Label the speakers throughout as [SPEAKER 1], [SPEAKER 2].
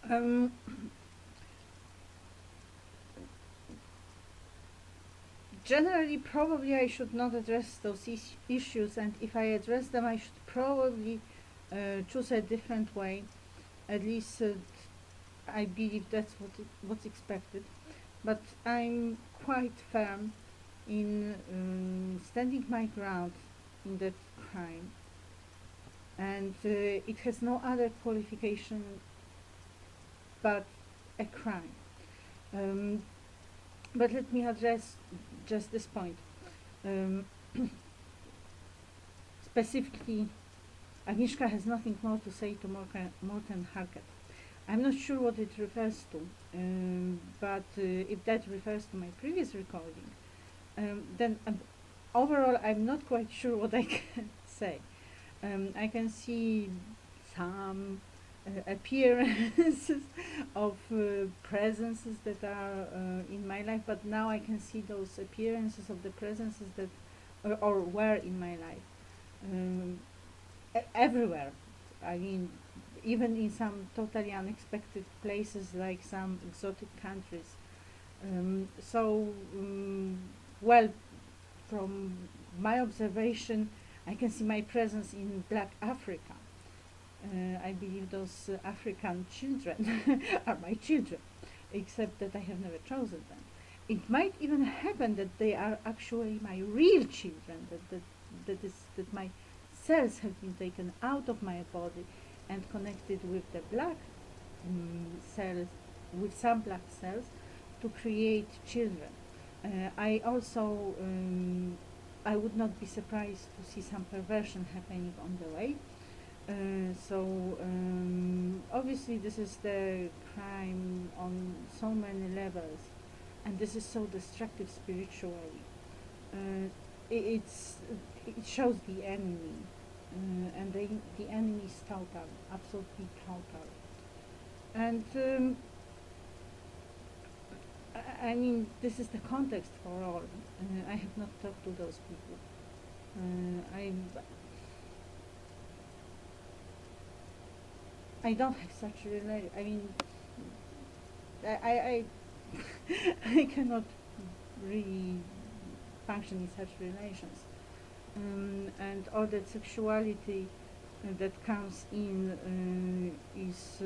[SPEAKER 1] Um, Generally, probably I should not address those issues, and if I address them, I should probably choose a different way. At least I believe that's what's expected. But I'm quite firm in standing my ground in that crime, and it has no other qualification but a crime. Um, but let me address just this point. Um, Specifically, Agnieszka has nothing more to say to Morten Harket. I'm not sure what it refers to, but if that refers to my previous recording, then overall I'm not quite sure what I can say. I can see some appearances of presences that are in my life, but now I can see those appearances of the presences that or were in my life um, everywhere. I mean, even in some totally unexpected places like some exotic countries. Well, from my observation, I can see my presence in Black Africa. I believe those African children are my children, except that I have never chosen them. It might even happen that they are actually my real children, that my cells have been taken out of my body and connected with the black cells, with some black cells, to create children. I also, I would not be surprised to see some perversion happening on the way. Obviously, this is the crime on so many levels, and this is so destructive spiritually. Uh, it's it shows the enemy, and the enemy is total, absolutely total. And I mean, this is the context for all. I have not talked to those people. I don't have such a relation. I mean, I I cannot really function in such relations. And all that sexuality that comes in is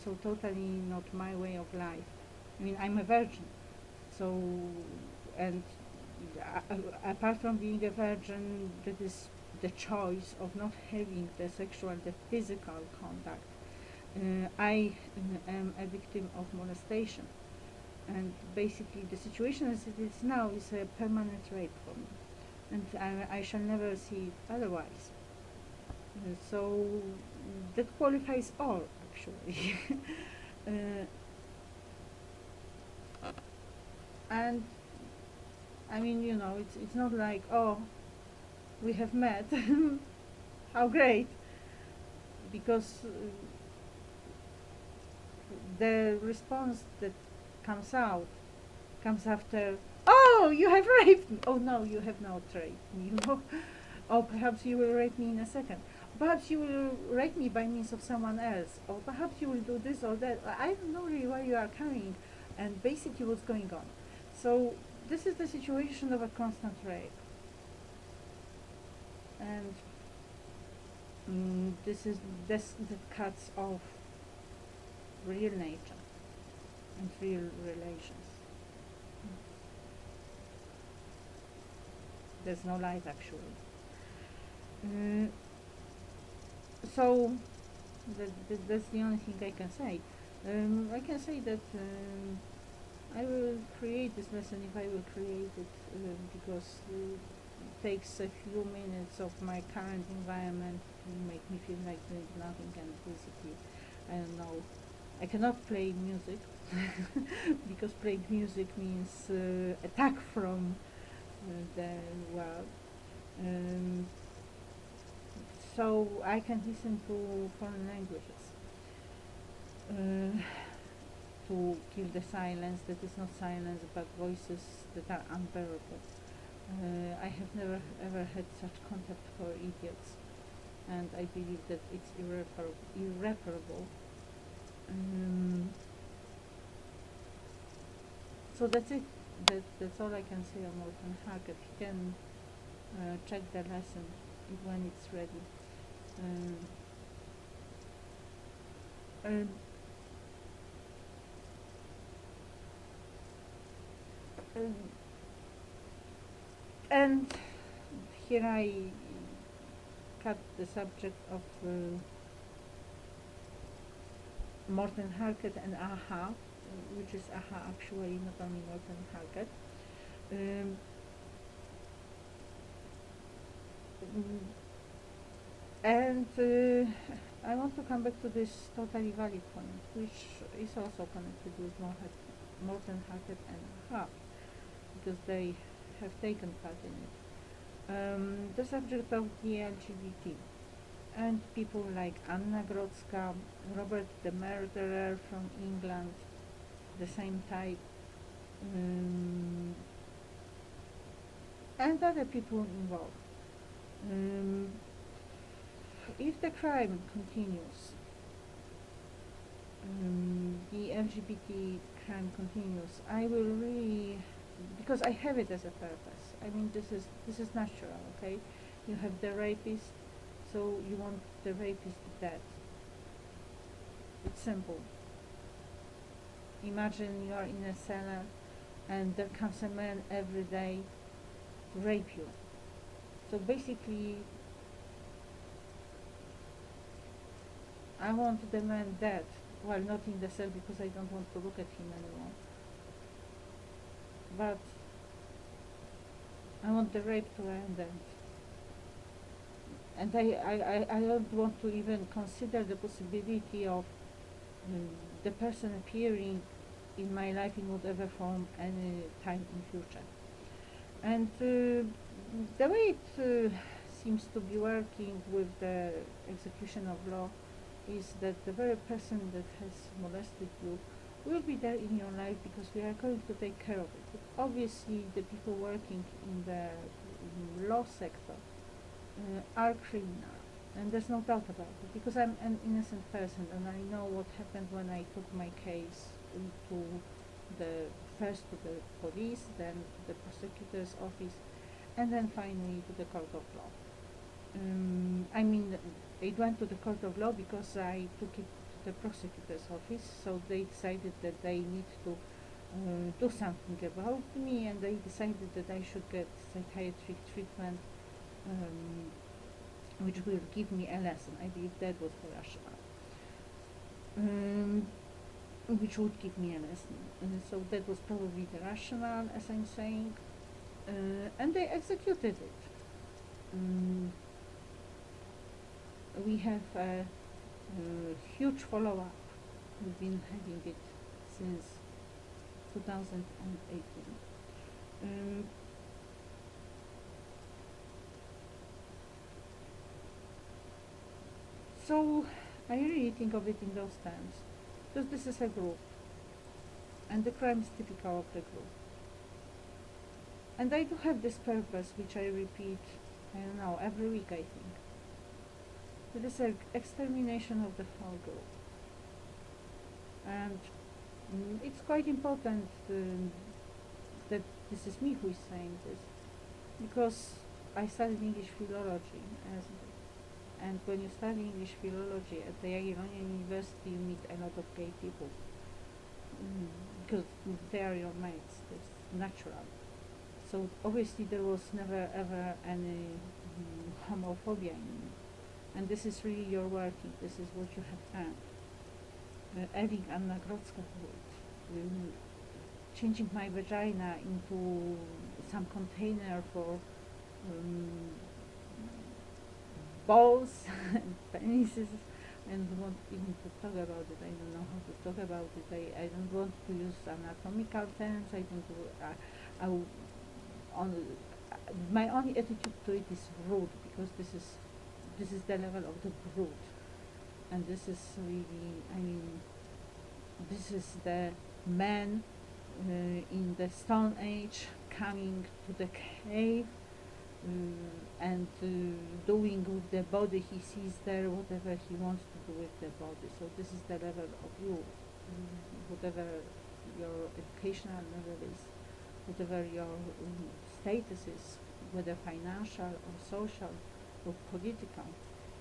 [SPEAKER 1] so totally not my way of life. I mean, I'm a virgin, so and apart from being a virgin, that is the choice of not having the physical contact. I am a victim of molestation, and basically the situation as it is now is a permanent rape for me, and I shall never see it otherwise. So that qualifies all, actually. uh, and I mean, it's not like, oh, we have met, how great, because the response that comes out comes after, oh, you have raped me. Oh no, you have not raped me. Or perhaps you will rape me in a second. Perhaps you will rape me by means of someone else. Or perhaps you will do this or that. I don't know really where you are carrying and basically what's going on. So this is the situation of a constant rape. And this that cuts off real nature and real relations. There's no life actually. Uh, so that's the only thing I can say. I can say that I will create this lesson if I will create it, because it takes a few minutes of my current environment to make me feel like doing nothing, and basically, I don't know, I cannot play music because playing music means attack from the world. Um, so I can listen to foreign languages to kill the silence that is not silence but voices that are unbearable. I have never ever had such contempt for idiots, and I believe that it's irreparable. Um, so that's it. That's all I can say on Morten Harket. You can check the lesson when it's ready. Um, um, um, and here I cut the subject of Morten Harket and AHA, which is AHA actually, not only Morten Harket. Um, and I want to come back to this totally valid point, which is also connected with Morten Harket and AHA, because they have taken part in it. The subject of the LGBT and people like Anna Grodzka, Robert the Murderer from England, the same type, and other people involved. If the crime continues, the LGBT crime continues, I will really, because I have it as a purpose. I mean, this is natural, okay? You have the rapist, so you want the rapist dead. It's simple. Imagine you are in a cellar and there comes a man every day to rape you. So basically, I want the man dead, well, not in the cell because I don't want to look at him anymore. But I want the rape to end, and I don't want to even consider the possibility of the person appearing in my life in whatever form any time in future. And the way it seems to be working with the execution of law is that the very person that has molested you will be there in your life because we are going to take care of it. But obviously the people working in the law sector are criminal, and there's no doubt about it, because I'm an innocent person and I know what happened when I took my case to first to the police, then to the prosecutor's office, and then finally to the court of law. I mean, it went to the court of law because I took it to the prosecutor's office, so they decided that they need to do something about me, and they decided that I should get psychiatric treatment, which will give me a lesson. I believe that was the rationale. Which would give me a lesson. So that was probably the rationale, as I'm saying, and they executed it. We have a huge follow-up. We've been having it since 2018. So I really think of it in those terms, because this is a group, and the crime is typical of the group. And I do have this purpose, which I repeat, I don't know, every week I think. It is an extermination of the whole group. And it's quite important that this is me who is saying this, because I studied English philology, and when you study English philology at the Jagiellonian University, you meet a lot of gay people, because they are your mates. It's natural. So obviously there was never ever any homophobia in me, and this is really your working. This is what you have earned. Adding Anna Grodzka to it, changing my vagina into some container for balls and penises. I don't want even to talk about it. I don't know how to talk about it. I don't want to use anatomical terms. I don't do. My only attitude to it is rude, because this is the level of the brute, and this is really, I mean, this is the man in the Stone Age coming to the cave and doing with the body he sees there whatever he wants to do with the body. So this is the level of you, whatever your educational level is, whatever your status is, whether financial or social or political.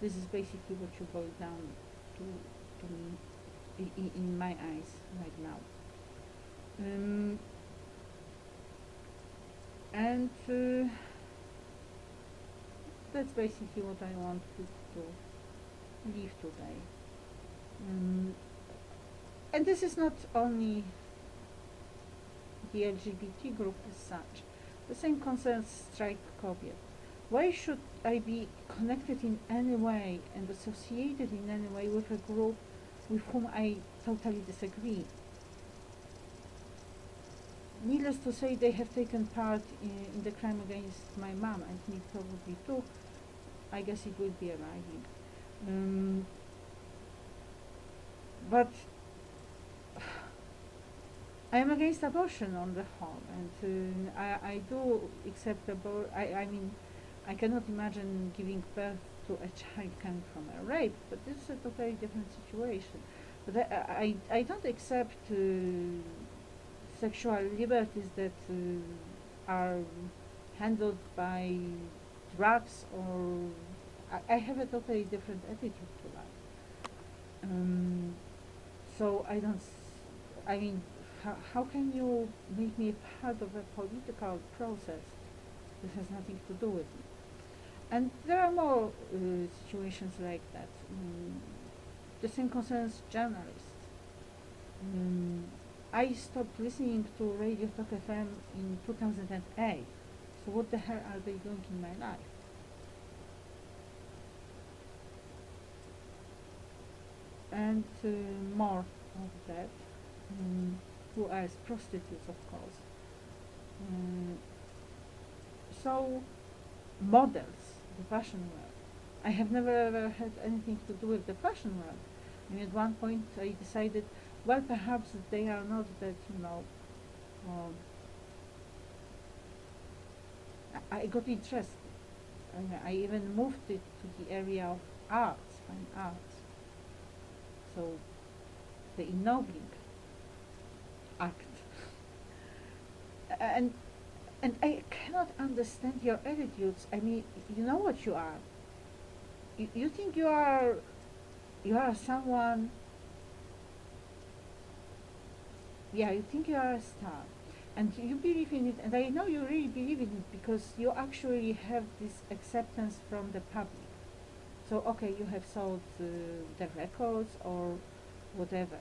[SPEAKER 1] This is basically what you boil down to me in my eyes right now. And that's basically what I want to leave today. And this is not only the LGBT group as such. The same concerns Strajk Kobiet. Why should I be connected in any way and associated in any way with a group with whom I totally disagree? Needless to say, they have taken part in the crime against my mom, and me probably too. I guess it will be arriving. But I am against abortion on the whole, and I do accept abortion. I mean, I cannot imagine giving birth to a child coming from a rape, but this is a totally different situation. But I don't accept sexual liberties that are handled by drugs, or I have a totally different attitude to that. So I don't, I mean, how can you make me a part of a political process that has nothing to do with me? And there are more situations like that. The same concerns journalists. I stopped listening to Radio Talk FM in 2008. So what the hell are they doing in my life? And more of that. Who else? Prostitutes, of course. So models, the fashion world. I have never ever had anything to do with the fashion world. I mean, at one point I decided, well, perhaps they are not that, I got interested. I even moved it to the area of arts, fine arts. So the ennobling act. And I cannot understand your attitudes. I mean, you know what you are. You think you are someone. Yeah, you think you are a star, and you believe in it. And I know you really believe in it because you actually have this acceptance from the public. So okay, you have sold the records or whatever,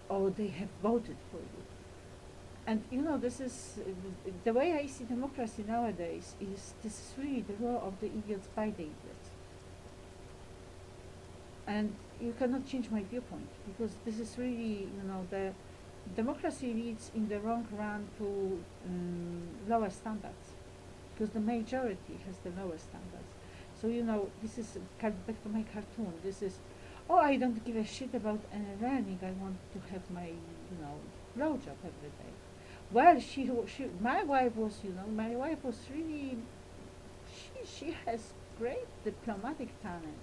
[SPEAKER 1] or they have voted for you. And this is the way I see democracy nowadays. This is really the role of the idiots by the idiots. And you cannot change my viewpoint because this is really, the democracy leads in the long run to lower standards because the majority has the lower standards. So this is back to my cartoon. This is, oh, I don't give a shit about any learning. I want to have my blowjob every day. Well, my wife was really, she has great diplomatic talent.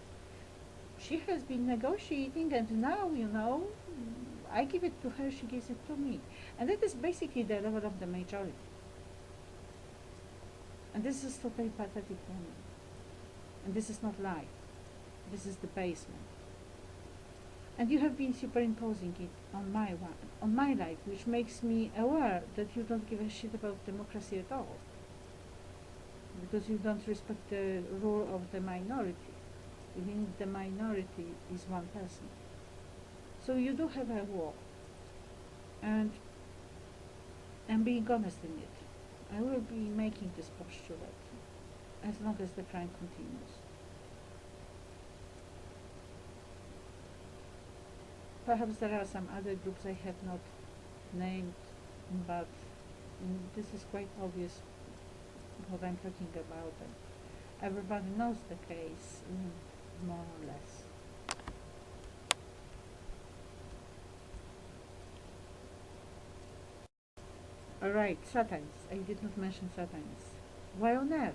[SPEAKER 1] She has been negotiating, and now, I give it to her, she gives it to me. And that is basically the level of the majority. And this is totally pathetic for me. And this is not life. This is the basement. And you have been superimposing it on my life, which makes me aware that you don't give a shit about democracy at all. Because you don't respect the rule of the minority. Within the minority is one person. So you do have a war. And I'm being honest in it. I will be making this postulate as long as the crime continues. Perhaps there are some other groups I have not named, but this is quite obvious what I'm talking about. And everybody knows the case, more or less. Alright, satires. I did not mention satires. Why on earth?